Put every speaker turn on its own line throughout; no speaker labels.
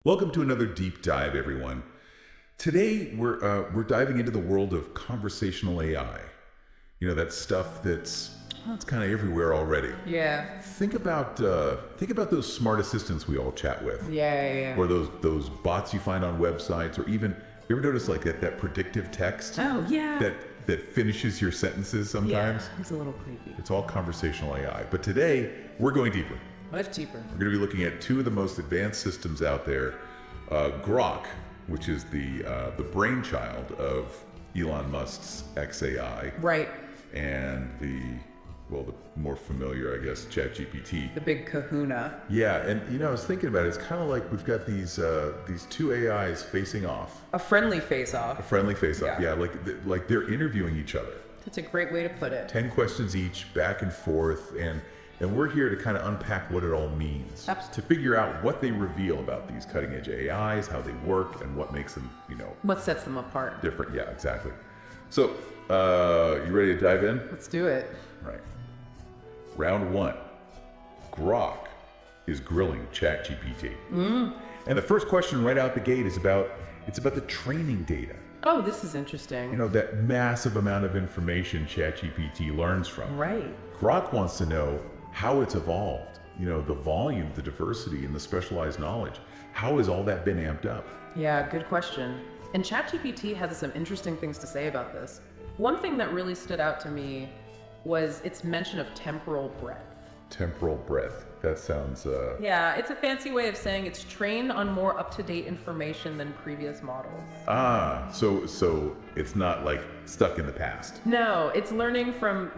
Welcome to another deep dive, everyone. Today we're diving into the world of conversational AI. You know, that stuff it's kind of everywhere already.
Yeah.
Think about those smart assistants we all chat with,
Yeah.
or those bots you find on websites, or even you ever notice like that predictive text
Oh, yeah.
that finishes your sentences sometimes.
Yeah, it's a little creepy.
It's all conversational AI. But today we're going deeper.
Much cheaper.
We're going to be looking at two of the most advanced systems out there. Grok, which is the brainchild of Elon Musk's XAI,
Right.
and the more familiar, I guess, ChatGPT.
The big kahuna.
Yeah, and I was thinking about it. It's kind of like we've got these two AIs facing off,
A friendly
a
face-off.
friendly face-off.
Yeah.
Yeah, like they're interviewing each other.
That's a great way to put it.
10 questions each, back and forth, and we're here to kind of unpack what it all means,
Absolutely.
to figure out what they reveal about these cutting-edge AIs, how they work, and what makes them,
What sets them apart?
different. Yeah, exactly. So, you ready to dive in?
Let's do it.
Right. Round one. Grok is grilling ChatGPT. And the first question right out the gate is about the training data.
Oh, this is interesting.
That massive amount of information ChatGPT learns from.
Right.
Grok wants to know how it's evolved, the volume, the diversity, and the specialized knowledge. How has all that been amped up?
Yeah, good question. And ChatGPT has some interesting things to say about this. One thing that really stood out to me was its mention of temporal breadth.
Temporal breadth. That sounds,
Yeah, it's a fancy way of saying it's trained on more up-to-date information than previous models.
so it's not like stuck in the past.
No, it's learning from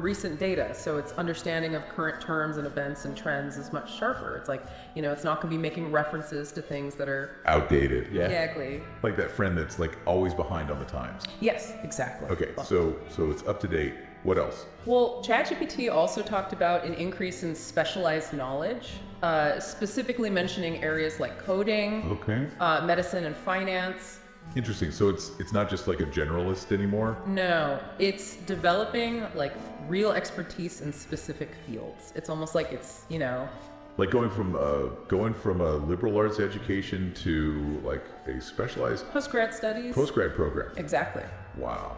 recent data. So its understanding of current terms and events and trends is much sharper. It's like, it's not going to be making references to things that are
Outdated. Yeah.
exactly.
Like that friend that's like always behind on the times.
Yes, exactly.
Okay, so it's up to date. What else?
Well, ChatGPT also talked about an increase in specialized knowledge, specifically mentioning areas like coding,
Okay.
Medicine, and finance.
Interesting. So it's not just like a generalist anymore?
No, it's developing like real expertise in specific fields. It's almost like it's,
Like going from a liberal arts education to like a specialized
postgrad studies.
postgrad program.
Exactly.
Wow.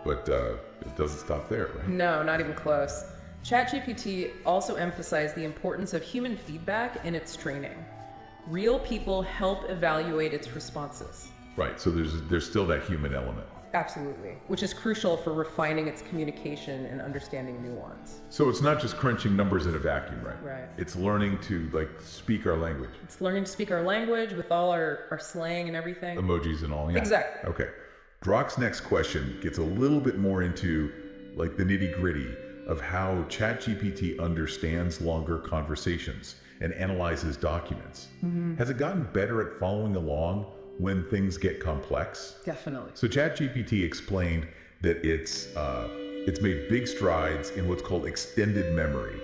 But it doesn't stop there, right?
No, not even close. ChatGPT also emphasized the importance of human feedback in its training. Real people help evaluate its responses.
Right. So there's still that human element.
Absolutely. Which is crucial for refining its communication and understanding nuance.
So it's not just crunching numbers in a vacuum, right?
Right.
It's learning to like speak our language,
It's learning to speak our language with all our slang and everything.
emojis and all. Yeah.
Exactly.
Okay. Grok's next question gets a little bit more into like the nitty-gritty of how ChatGPT understands longer conversations and analyzes documents. Has it gotten better at following along when things get complex?
Definitely.
So ChatGPT explained that it's made big strides in what's called extended memory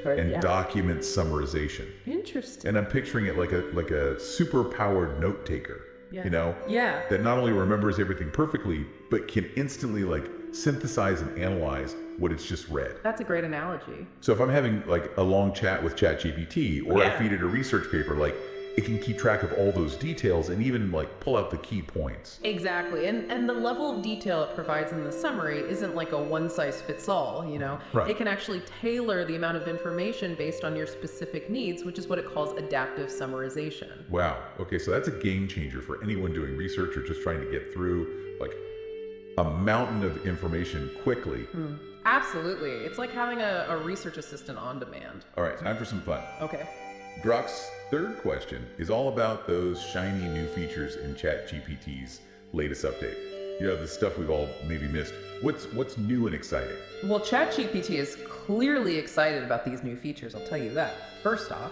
and
Yeah.
document summarization.
Interesting.
And I'm picturing it like a super powered note taker.
Yeah. Yeah.
That not only remembers everything perfectly, but can instantly like synthesize and analyze what it's just read.
That's a great analogy.
So if I'm having like a long chat with ChatGPT, or I
Yeah.
feed it a research paper, like it can keep track of all those details and even like pull out the key points.
Exactly. And the level of detail it provides in the summary isn't like a one-size-fits-all,
Right.
It can actually tailor the amount of information based on your specific needs, which is what it calls adaptive summarization.
Wow. Okay, so that's a game changer for anyone doing research or just trying to get through like a mountain of information quickly.
Absolutely. It's like having a research assistant on demand.
All right, time for some fun.
Okay.
Grok's third question is all about those shiny new features in ChatGPT's latest update. The stuff we've all maybe missed. What's new and exciting?
Well, ChatGPT is clearly excited about these new features, I'll tell you that. First off,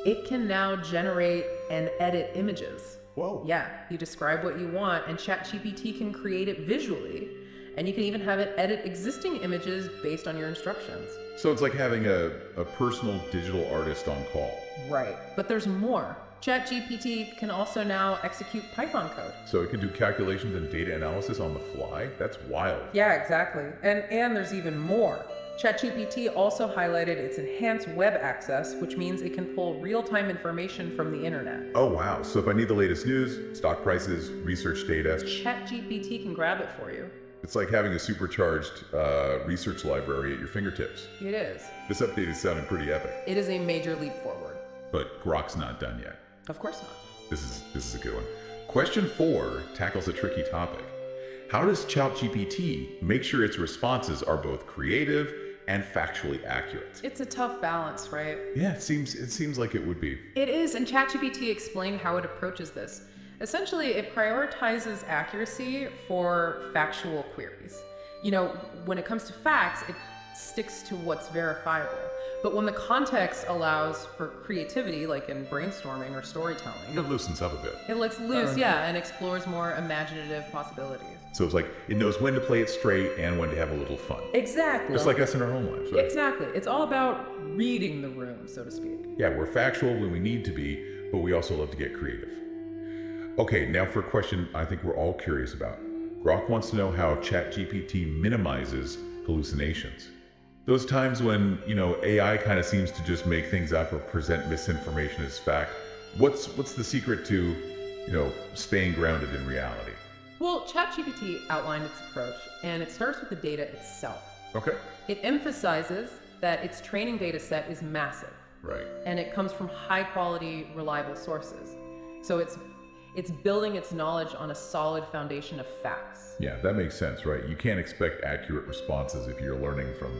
it can now generate and edit images.
Whoa.
Yeah, you describe what you want, and ChatGPT can create it visually. And you can even have it edit existing images based on your instructions.
So it's like having a personal digital artist on call.
Right. But there's more. ChatGPT can also now execute Python code.
So it can do calculations and data analysis on the fly? That's wild.
Yeah, exactly. And there's even more. ChatGPT also highlighted its enhanced web access, which means it can pull real-time information from the internet.
Oh, wow. So if I need the latest news, stock prices, research data,
ChatGPT can grab it for you.
it's like having a supercharged research library at your fingertips.
It is.
This update is sounding pretty epic,
It is a major leap forward.
but Grok's not done yet.
Of course not.
This is a good one. Question 4 tackles a tricky topic. How does ChatGPT make sure its responses are both creative and factually accurate?
It's a tough balance, right?
Yeah, it seems like it would be.
It is, and ChatGPT explained how it approaches this. Essentially, it prioritizes accuracy for factual queries. You know, when it comes to facts, it sticks to what's verifiable. But when the context allows for creativity, like in brainstorming or storytelling,
It loosens up a bit.
it lets loose, and explores more imaginative possibilities.
So it's like it knows when to play it straight and when to have a little fun.
Exactly.
Just like us in our own lives, right?
Exactly. It's all about reading the room, so to speak.
Yeah, we're factual when we need to be, but we also love to get creative. Okay, now for a question I think we're all curious about. Grok wants to know how ChatGPT minimizes hallucinations. Those times when, AI kind of seems to just make things up or present misinformation as fact. What's the secret to, staying grounded in reality?
Well, ChatGPT outlined its approach, and it starts with the data itself.
Okay.
It emphasizes that its training data set is massive,
Right.
and it comes from high quality, reliable sources. So it's building its knowledge on a solid foundation of facts.
Yeah, that makes sense, right? You can't expect accurate responses if you're learning from,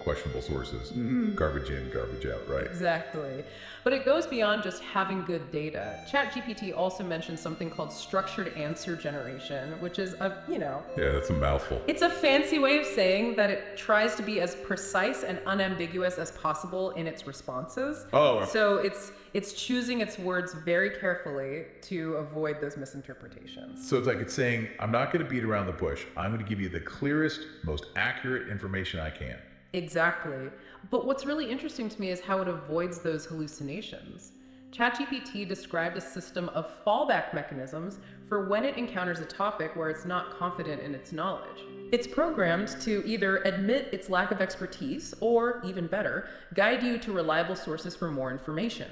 questionable sources. Garbage in, garbage out, right?
Exactly. But it goes beyond just having good data. ChatGPT also mentioned something called structured answer generation, which is
Yeah, that's a mouthful.
it's a fancy way of saying that it tries to be as precise and unambiguous as possible in its responses.
Oh.
So it's choosing its words very carefully to avoid those misinterpretations.
So it's saying, I'm not going to beat around the bush. I'm going to give you the clearest, most accurate information I can.
Exactly. But what's really interesting to me is how it avoids those hallucinations. ChatGPT described a system of fallback mechanisms for when it encounters a topic where it's not confident in its knowledge. It's programmed to either admit its lack of expertise or, even better, guide you to reliable sources for more information.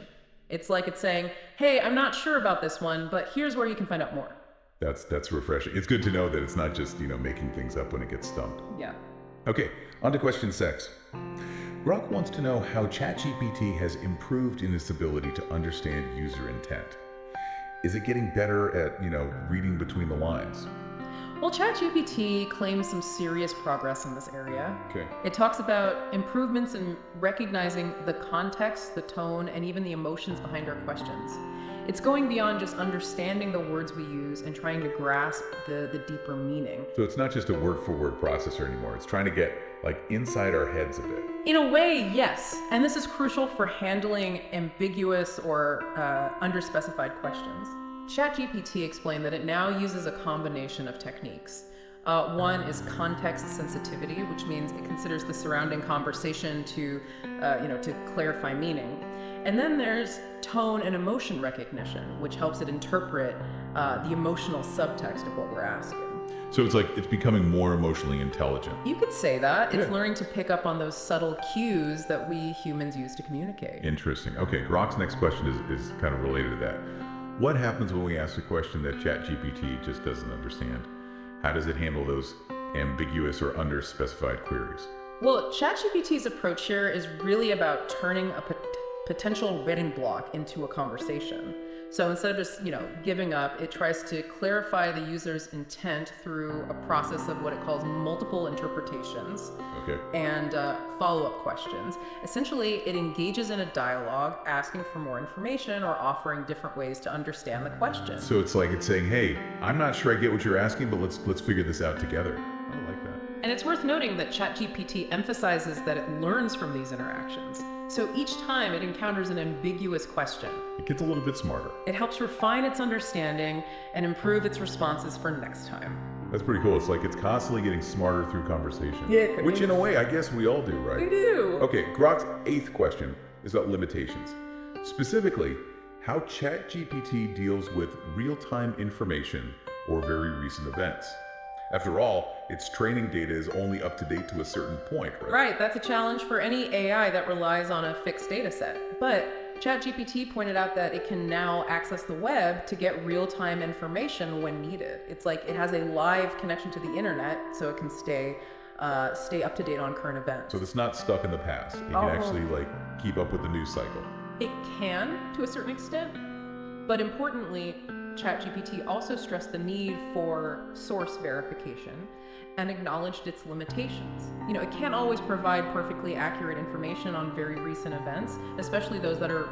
It's like it's saying, hey, I'm not sure about this one, but here's where you can find out more.
That's refreshing. It's good to know that it's not just, making things up when it gets stumped.
Yeah.
Okay, on to question 6. Grok wants to know how ChatGPT has improved in its ability to understand user intent. Is it getting better at, reading between the lines?
Well, ChatGPT claims some serious progress in this area.
Okay.
It talks about improvements in recognizing the context, the tone, and even the emotions behind our questions. It's going beyond just understanding the words we use and trying to grasp the deeper meaning.
So it's not just a word-for-word processor anymore. It's trying to get, inside our heads a bit.
In a way, yes. And this is crucial for handling ambiguous or underspecified questions. ChatGPT explained that it now uses a combination of techniques. One is context sensitivity, which means it considers the surrounding conversation to clarify meaning. And then there's tone and emotion recognition, which helps it interpret the emotional subtext of what we're asking.
So it's becoming more emotionally intelligent.
You could say that. It's
Yeah.
learning to pick up on those subtle cues that we humans use to communicate.
Interesting. Okay, Grok's next question is kind of related to that. What happens when we ask a question that ChatGPT just doesn't understand? How does it handle those ambiguous or underspecified queries?
Well, ChatGPT's approach here is really about turning a potential writing block into a conversation. So instead of just, giving up, it tries to clarify the user's intent through a process of what it calls multiple interpretations.
Okay.
And follow-up questions. Essentially, it engages in a dialogue, asking for more information or offering different ways to understand the question.
So it's saying, hey, I'm not sure I get what you're asking, but let's figure this out together. I like that.
And it's worth noting that ChatGPT emphasizes that it learns from these interactions. So each time it encounters an ambiguous question,
It gets a little bit smarter.
it helps refine its understanding and improve its responses for next time.
That's pretty cool. It's constantly getting smarter through conversation.
Yeah.
Which in a way, I guess we all do, right?
We do.
Okay, Grok's 8th question is about limitations. Specifically, how ChatGPT deals with real-time information or very recent events. After all, its training data is only up to date to a certain point, right?
Right, that's a challenge for any AI that relies on a fixed data set. But ChatGPT pointed out that it can now access the web to get real-time information when needed. It's like it has a live connection to the internet, so it can stay up to date on current events.
So it's not stuck in the past. It can actually keep up with the news cycle.
It can, to a certain extent, but importantly, ChatGPT also stressed the need for source verification and acknowledged its limitations. It can't always provide perfectly accurate information on very recent events, especially those that are,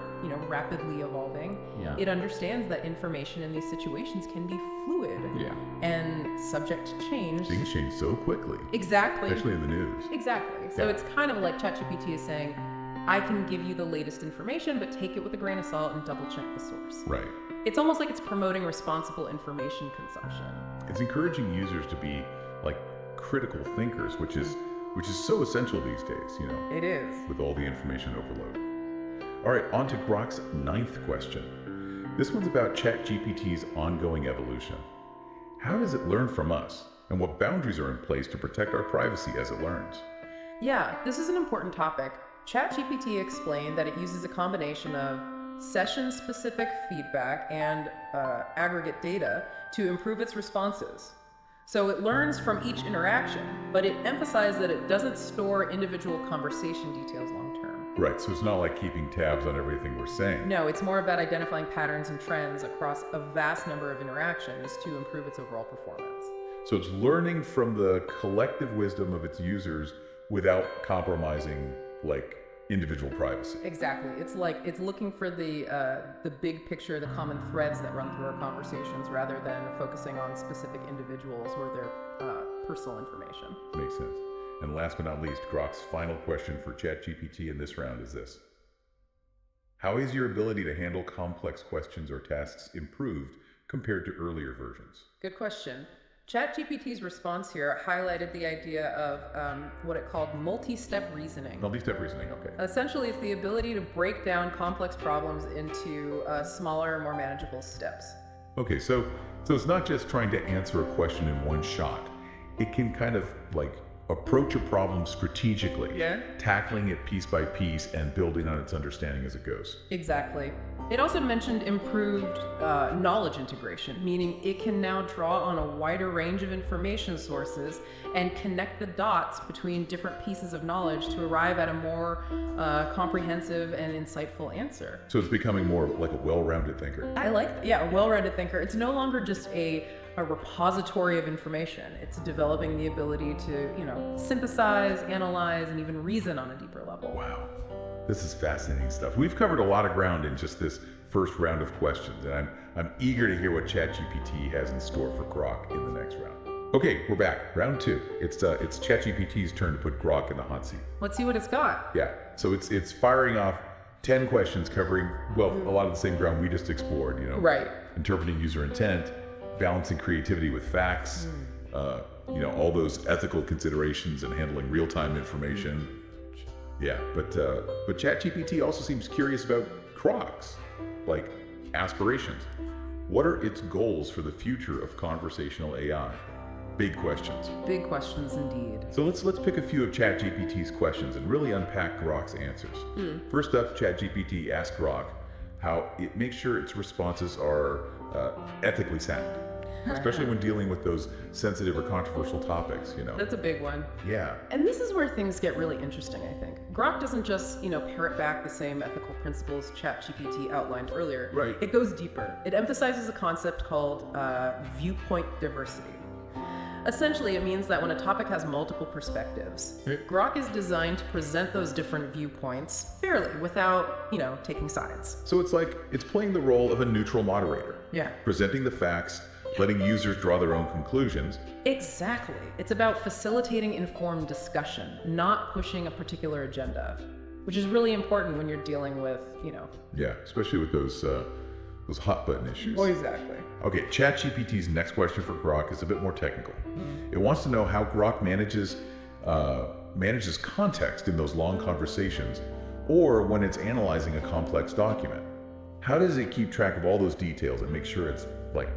rapidly evolving.
Yeah.
It understands that information in these situations can be fluid and subject to change.
Things change so quickly.
Exactly.
Especially in the news.
Exactly. So it's kind of like ChatGPT is saying, I can give you the latest information, but take it with a grain of salt and double check the source.
Right.
It's almost like it's promoting responsible information consumption.
It's encouraging users to be critical thinkers, which is so essential these days,
It is.
with all the information overload. All right, on to Grok's 9th question. This one's about ChatGPT's ongoing evolution. How does it learn from us, and what boundaries are in place to protect our privacy as it learns?
Yeah, this is an important topic. ChatGPT explained that it uses a combination of session-specific feedback and aggregate data to improve its responses. So it learns from each interaction, but it emphasized that it doesn't store individual conversation details long-term.
Right, so it's not like keeping tabs on everything we're saying.
No, it's more about identifying patterns and trends across a vast number of interactions to improve its overall performance.
So it's learning from the collective wisdom of its users without compromising individual privacy.
Exactly. It's looking for the big picture, the common threads that run through our conversations, rather than focusing on specific individuals or their personal information.
Makes sense. And last but not least, Grok's final question for ChatGPT in this round is this. How is your ability to handle complex questions or tasks improved compared to earlier versions?
Good question. ChatGPT's response here highlighted the idea of what it called multi-step reasoning.
Multi-step reasoning, okay.
Essentially, it's the ability to break down complex problems into smaller, more manageable steps.
Okay, so it's not just trying to answer a question in one shot. It can kind of approach a problem strategically, tackling it piece by piece and building on its understanding as it goes.
Exactly. It also mentioned improved knowledge integration, meaning it can now draw on a wider range of information sources and connect the dots between different pieces of knowledge to arrive at a more comprehensive and insightful answer.
So it's becoming more like a well-rounded thinker.
I like, a well-rounded thinker. It's no longer just a repository of information. It's developing the ability to, synthesize, analyze, and even reason on a deeper level.
Wow. This is fascinating stuff. We've covered a lot of ground in just this first round of questions, and I'm eager to hear what ChatGPT has in store for Grok in the next round. Okay, we're back. Round 2. It's ChatGPT's turn to put Grok in the hot seat.
Let's see what it's got.
Yeah. So it's firing off 10 questions covering a lot of the same ground we just explored.
Right.
Interpreting user intent, balancing creativity with facts, all those ethical considerations and handling real-time information. Yeah, but ChatGPT also seems curious about Grok's, aspirations. What are its goals for the future of conversational AI? Big questions.
Big questions indeed.
So let's pick a few of ChatGPT's questions and really unpack Grok's answers. First up, ChatGPT asked Grok how it makes sure its responses are ethically sound, especially when dealing with those sensitive or controversial topics,
That's a big one.
Yeah.
And this is where things get really interesting, I think. Grok doesn't just, parrot back the same ethical principles ChatGPT outlined earlier.
Right.
It goes deeper. It emphasizes a concept called viewpoint diversity. Essentially, it means that when a topic has multiple perspectives, Grok is designed to present those different viewpoints fairly without, taking sides.
So it's playing the role of a neutral moderator.
Yeah.
Presenting the facts, letting users draw their own conclusions.
Exactly. It's about facilitating informed discussion, not pushing a particular agenda, which is really important when you're dealing with,
Yeah, especially with those hot button issues.
Oh, exactly.
Okay, ChatGPT's next question for Grok is a bit more technical. It wants to know how Grok manages context in those long conversations, or when it's analyzing a complex document. How does it keep track of all those details and make sure it's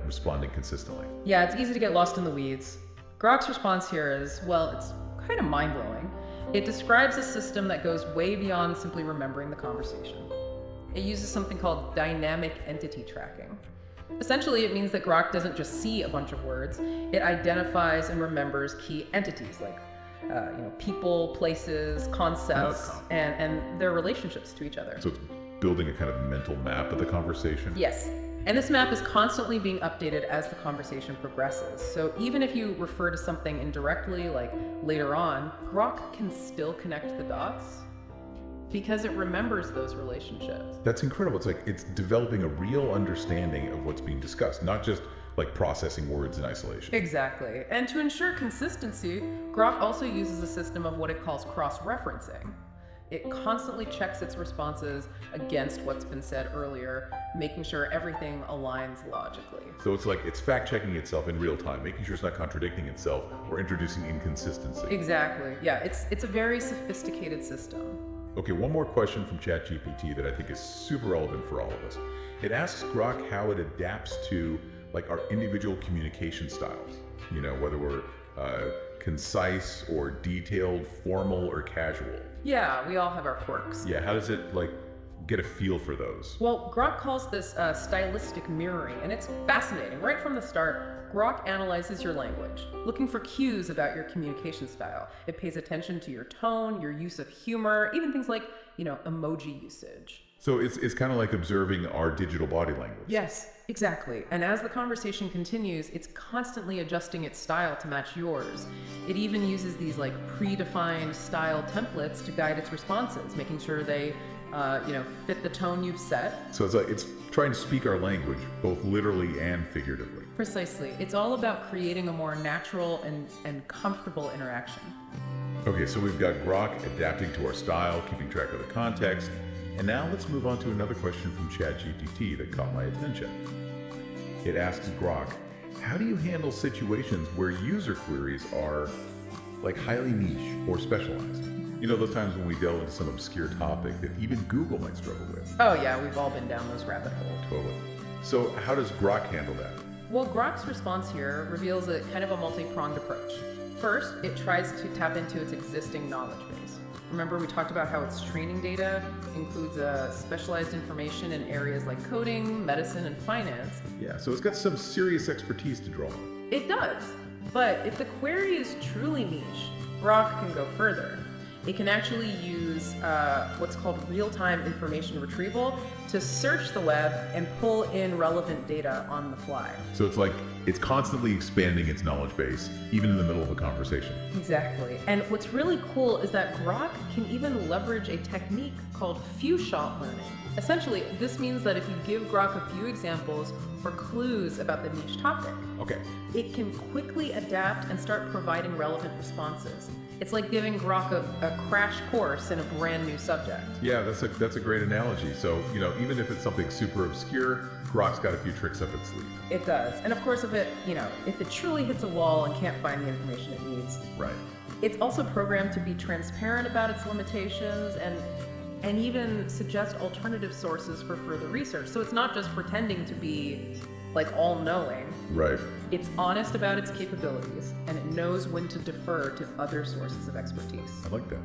responding consistently?
Yeah, it's easy to get lost in the weeds. Grok's response here is, well, it's kind of mind-blowing. It describes a system that goes way beyond simply remembering the conversation. It uses something called dynamic entity tracking. Essentially, it means that Grok doesn't just see a bunch of words, it identifies and remembers key entities like people, places, concepts, and their relationships to each other.
So it's building a kind of mental map of the conversation?
Yes. And this map is constantly being updated as the conversation progresses. So even if you refer to something indirectly, like later on, Grok can still connect the dots because it remembers those relationships.
That's incredible. It's like it's developing a real understanding of what's being discussed, not just like processing words in isolation.
Exactly. And to ensure consistency, Grok also uses a system of what it calls cross-referencing. It constantly checks its responses against what's been said earlier, making sure everything aligns logically.
So it's like it's fact-checking itself in real time, making sure it's not contradicting itself or introducing inconsistency.
Exactly. Yeah, it's a very sophisticated system.
Okay, one more question from ChatGPT that I think is super relevant for all of us. It asks Grok how it adapts to like our individual communication styles. You know, whether we're concise or detailed, formal or casual.
Yeah, we all have our quirks.
Yeah, how does it like get a feel for those?
Well, Grok calls this stylistic mirroring, and it's fascinating. Right from the start, Grok analyzes your language, looking for cues about your communication style. It pays attention to your tone, your use of humor, even things like, emoji usage.
So it's kind of like observing our digital body language.
Yes, exactly. And as the conversation continues, it's constantly adjusting its style to match yours. It even uses these like predefined style templates to guide its responses, making sure they fit the tone you've set.
So it's like it's trying to speak our language, both literally and figuratively.
Precisely. It's all about creating a more natural and comfortable interaction.
Okay, so we've got Grok adapting to our style, keeping track of the context. And now let's move on to another question from ChatGPT that caught my attention. It asks Grok, how do you handle situations where user queries are like highly niche or specialized? You know, those times when we delve into some obscure topic that even Google might struggle with.
Oh yeah, we've all been down those rabbit holes.
Totally. So how does Grok handle that?
Well, Grok's response here reveals a kind of a multi-pronged approach. First, it tries to tap into its existing knowledge base. Remember, we talked about how its training data includes specialized information in areas like coding, medicine, and finance.
Yeah, so it's got some serious expertise to draw on.
It does. But if the query is truly niche, Grok can go further. It can actually use what's called real-time information retrieval to search the web and pull in relevant data on the fly.
So it's like it's constantly expanding its knowledge base, even in the middle of a conversation.
Exactly. And what's really cool is that Grok can even leverage a technique called few-shot learning. Essentially, this means that if you give Grok a few examples or clues about the niche topic, it can quickly adapt and start providing relevant responses. It's like giving Grok a crash course in a brand new subject.
Yeah, that's a great analogy. So, even if it's something super obscure, Grok's got a few tricks up its sleeve.
It does. And of course, if it truly hits a wall and can't find the information it needs.
Right.
It's also programmed to be transparent about its limitations and even suggest alternative sources for further research. So it's not just pretending to be like all-knowing.
Right.
It's honest about its capabilities, and it knows when to defer to other sources of expertise.
I like that.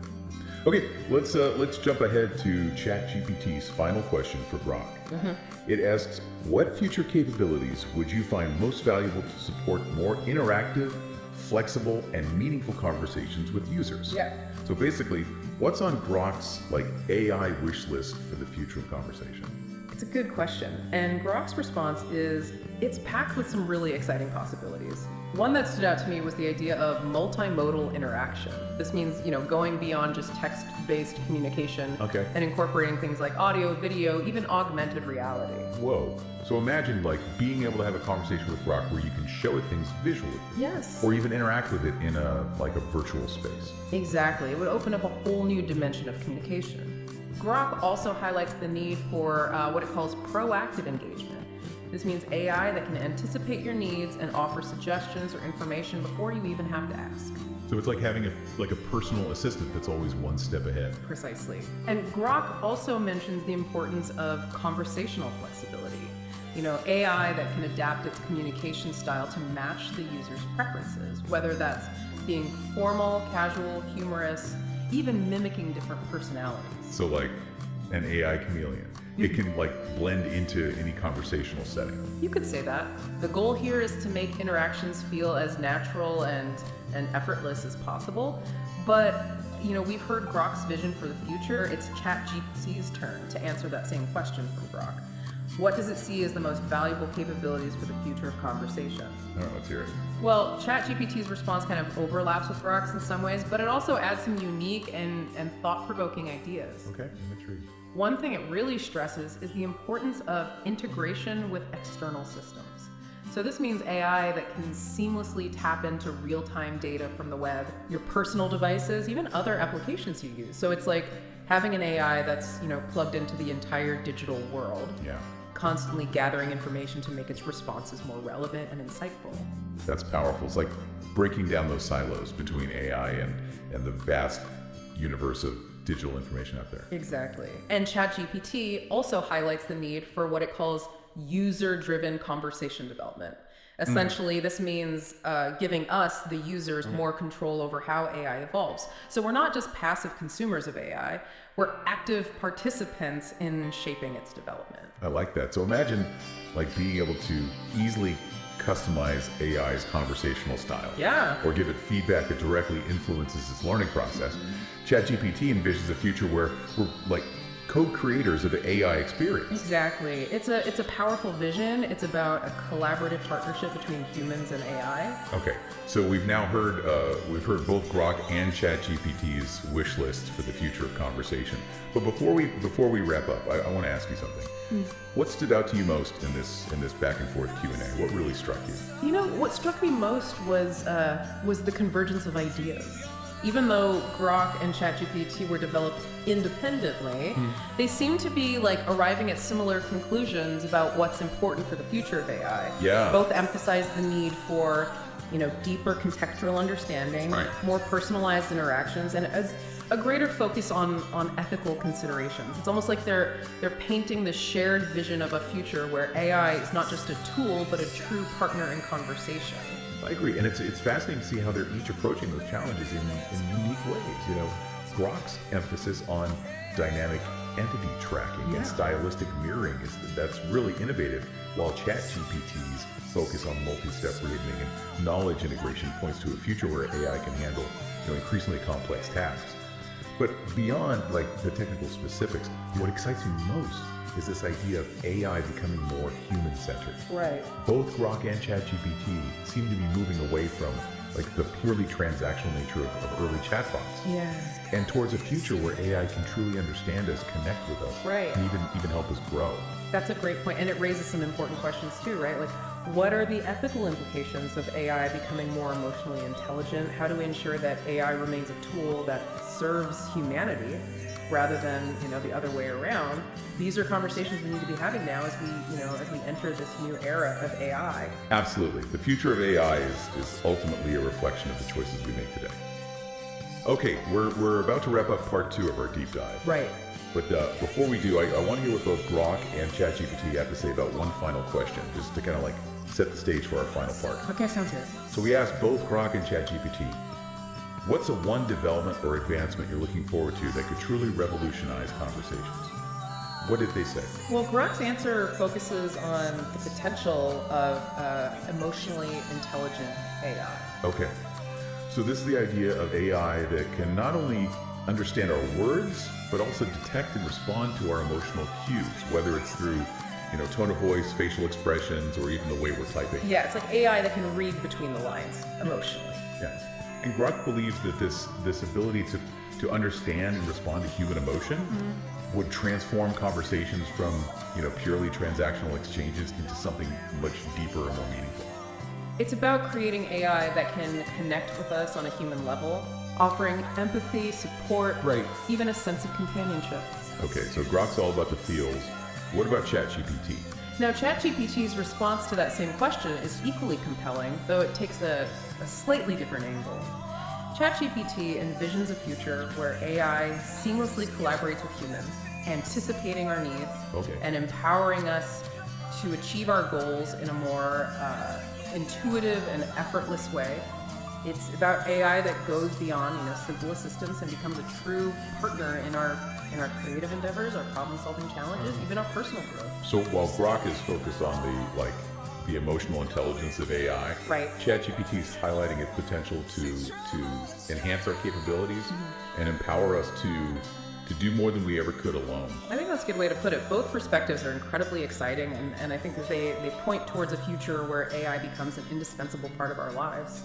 Okay, let's jump ahead to ChatGPT's final question for Grok. It asks, what future capabilities would you find most valuable to support more interactive, flexible, and meaningful conversations with users?
Yeah.
So basically, what's on Grok's AI wish list for the future of conversation?
It's a good question. And Grok's response is, it's packed with some really exciting possibilities. One that stood out to me was the idea of multimodal interaction. This means, going beyond just text-based communication and incorporating things like audio, video, even augmented reality.
Whoa. So imagine being able to have a conversation with Grok where you can show it things visually.
Yes.
Or even interact with it in a virtual space.
Exactly. It would open up a whole new dimension of communication. Grok also highlights the need for what it calls proactive engagement. This means AI that can anticipate your needs and offer suggestions or information before you even have to ask.
So it's like having a personal assistant that's always one step ahead.
Precisely. And Grok also mentions the importance of conversational flexibility. AI that can adapt its communication style to match the user's preferences, whether that's being formal, casual, humorous, even mimicking different personalities.
So like an AI chameleon. It can like blend into any conversational setting.
You could say that. The goal here is to make interactions feel as natural and effortless as possible. But, we've heard Grok's vision for the future. It's ChatGPT's turn to answer that same question from Grok. What does it see as the most valuable capabilities for the future of conversation?
I don't know, let's hear it.
Well, ChatGPT's response kind of overlaps with Grok's in some ways, but it also adds some unique and thought-provoking ideas.
Okay, I'm intrigued.
One thing it really stresses is the importance of integration with external systems. So this means AI that can seamlessly tap into real-time data from the web, your personal devices, even other applications you use. So it's like having an AI that's, plugged into the entire digital world.
Yeah.
Constantly gathering information to make its responses more relevant and insightful.
That's powerful. It's like breaking down those silos between AI and the vast universe of digital information out there.
Exactly. And ChatGPT also highlights the need for what it calls user-driven conversation development. Essentially, this means giving us, the users, more control over how AI evolves. So we're not just passive consumers of AI, we're active participants in shaping its development.
I like that. So imagine like being able to easily customize AI's conversational style.
Yeah.
Or give it feedback that directly influences its learning process. ChatGPT envisions a future where we're like co-creators of the AI experience.
Exactly. It's a powerful vision. It's about a collaborative partnership between humans and AI.
Okay, so we've now heard both Grok and ChatGPT's wish list for the future of conversation. But before we wrap up, I want to ask you something. What stood out to you most in this back and forth Q&A? What really struck you?
What struck me most was the convergence of ideas. Even though Grok and ChatGPT were developed independently, they seem to be like arriving at similar conclusions about what's important for the future of AI.
Yeah.
Both emphasize the need for, deeper contextual understanding,
Right.
more personalized interactions, and a greater focus on ethical considerations. It's almost like they're painting the shared vision of a future where AI is not just a tool, but a true partner in conversation.
I agree, and it's fascinating to see how they're each approaching those challenges in unique ways. Grok's emphasis on dynamic entity tracking and stylistic mirroring that's really innovative, while ChatGPT's focus on multi-step reasoning and knowledge integration points to a future where AI can handle increasingly complex tasks. But beyond like the technical specifics, what excites me most is this idea of AI becoming more human-centered.
Right.
Both Grok and ChatGPT seem to be moving away from like the purely transactional nature of early chatbots.
Yeah.
And towards a future where AI can truly understand us, connect with us,
Right.
and even help us grow.
That's a great point, and it raises some important questions too, right? Like, what are the ethical implications of AI becoming more emotionally intelligent? How do we ensure that AI remains a tool that serves humanity rather than, the other way around? These are conversations we need to be having now as we enter this new era of AI.
Absolutely. The future of AI is ultimately a reflection of the choices we make today. Okay, we're about to wrap up part 2 of our deep dive.
Right.
But before we do, I want to hear what both Grok and ChatGPT have to say about one final question, just to kind of like set the stage for our final part.
Okay, sounds good.
So we asked both Grok and ChatGPT, what's the one development or advancement you're looking forward to that could truly revolutionize conversations? What did they say?
Well, Grok's answer focuses on the potential of emotionally intelligent AI.
Okay, so this is the idea of AI that can not only understand our words, but also detect and respond to our emotional cues, whether it's through, tone of voice, facial expressions, or even the way we're typing.
Yeah, it's like AI that can read between the lines emotionally.
Yeah. And Grok believes that this ability to understand and respond to human emotion would transform conversations from, purely transactional exchanges into something much deeper and more meaningful.
It's about creating AI that can connect with us on a human level, offering empathy, support,
Right.
even a sense of companionship.
Okay, so Grok's all about the feels. What about ChatGPT?
Now, ChatGPT's response to that same question is equally compelling, though it takes a slightly different angle. ChatGPT envisions a future where AI seamlessly collaborates with humans, anticipating our needs
Okay.
and empowering us to achieve our goals in a more intuitive and effortless way. It's about AI that goes beyond, simple assistance and becomes a true partner in our creative endeavors, our problem-solving challenges, even our personal growth.
So while Grok is focused on the emotional intelligence of AI,
Right.
ChatGPT is highlighting its potential to enhance our capabilities and empower us to do more than we ever could alone.
I think that's a good way to put it. Both perspectives are incredibly exciting, and I think that they point towards a future where AI becomes an indispensable part of our lives.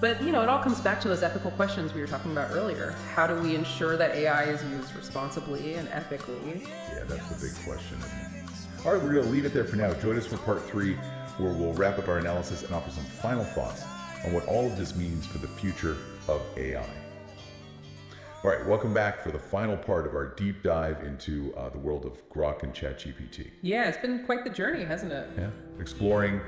But, it all comes back to those ethical questions we were talking about earlier. How do we ensure that AI is used responsibly and ethically?
Yeah, that's the big question. All right, we're going to leave it there for now. Join us for part 3, where we'll wrap up our analysis and offer some final thoughts on what all of this means for the future of AI. All right, welcome back for the final part of our deep dive into the world of Grok and ChatGPT.
Yeah, it's been quite the journey, hasn't it?
Yeah, exploring,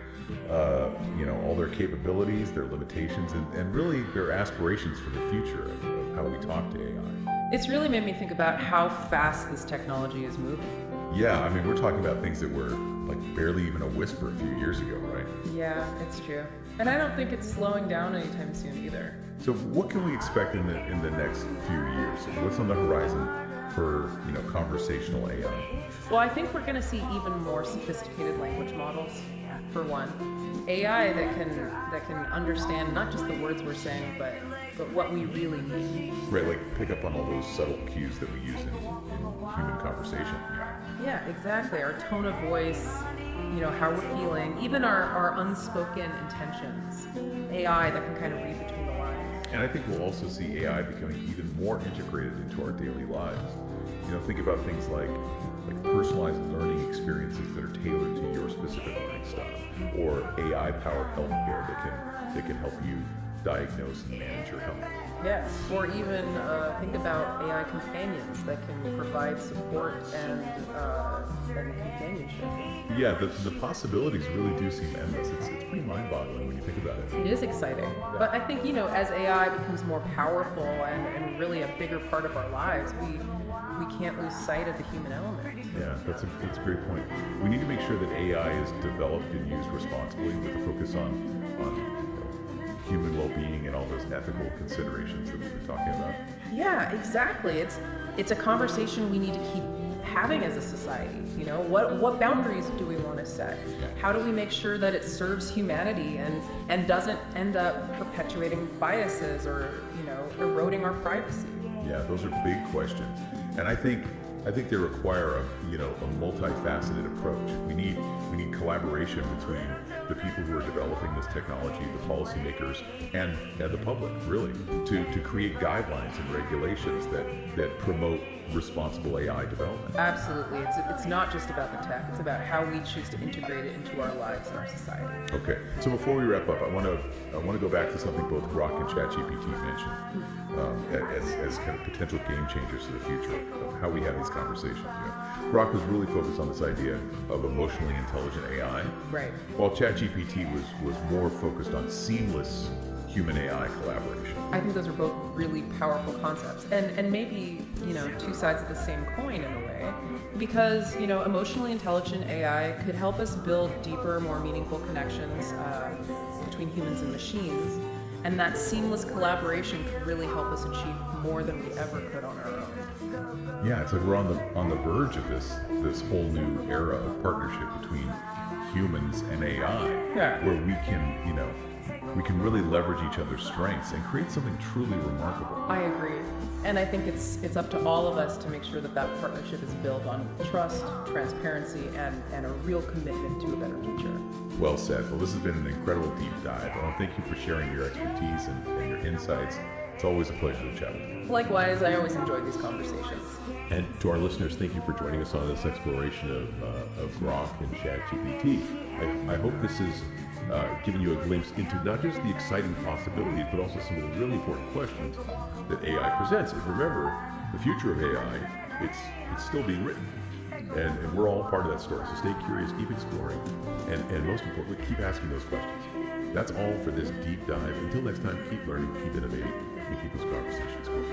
all their capabilities, their limitations, and really their aspirations for the future of how we talk to AI.
It's really made me think about how fast this technology is moving.
Yeah, I mean, we're talking about things that were like barely even a whisper a few years ago, right?
Yeah, it's true. And I don't think it's slowing down anytime soon either.
So what can we expect in the next few years? What's on the horizon for conversational AI?
Well, I think we're going to see even more sophisticated language models, for one. AI that can understand not just the words we're saying, but what we really mean.
Right, like pick up on all those subtle cues that we use in human conversation.
Yeah, exactly. Our tone of voice, how we're feeling, even our unspoken intentions. AI that can kind of read between the lines.
And I think we'll also see AI becoming even more integrated into our daily lives. Think about things like personalized learning experiences that are tailored to your specific learning style, or AI-powered healthcare that can help you diagnose and manage your health.
Yeah, or even think about AI companions that can provide support and companionship.
Yeah, the possibilities really do seem endless. It's pretty mind-boggling when you think about it.
It is exciting. But I think, as AI becomes more powerful and really a bigger part of our lives, we can't lose sight of the human element.
Yeah, that's a great point. We need to make sure that AI is developed and used responsibly with a focus on human well-being and all those ethical considerations that we've been talking about.
Yeah, exactly. It's a conversation we need to keep having as a society. What boundaries do we want to set? How do we make sure that it serves humanity and doesn't end up perpetuating biases or eroding our privacy?
Yeah, those are big questions, and I think they require a multifaceted approach. We need collaboration between the people who are developing this technology, the policymakers, and the public, really, to create guidelines and regulations that promote responsible AI development.
Absolutely. It's not just about the tech. It's about how we choose to integrate it into our lives and our society.
Okay. So before we wrap up, I want to go back to something both Grok and ChatGPT mentioned as kind of potential game changers to the future of how we have these conversations. Grok was really focused on this idea of emotionally intelligent AI,
Right.
while ChatGPT was more focused on seamless human AI collaboration.
I think those are both really powerful concepts, and maybe two sides of the same coin in a way, because emotionally intelligent AI could help us build deeper, more meaningful connections between humans and machines, and that seamless collaboration could really help us achieve more than we ever could on our own.
Yeah, it's like we're on the verge of this whole new era of partnership between humans and AI, where we can really leverage each other's strengths and create something truly remarkable.
I agree. And I think it's up to all of us to make sure that partnership is built on trust, transparency, and a real commitment to a better future.
Well said. Well, this has been an incredible deep dive. I want to thank you for sharing your expertise and your insights. It's always a pleasure to chat with you.
Likewise, I always enjoy these conversations.
And to our listeners, thank you for joining us on this exploration of Grok and ChatGPT. I hope this has given you a glimpse into not just the exciting possibilities, but also some of the really important questions that AI presents. And remember, the future of AI, it's still being written. And we're all part of that story. So stay curious, keep exploring, and most importantly, keep asking those questions. That's all for this deep dive. Until next time, keep learning, keep innovating, and keep those conversations going.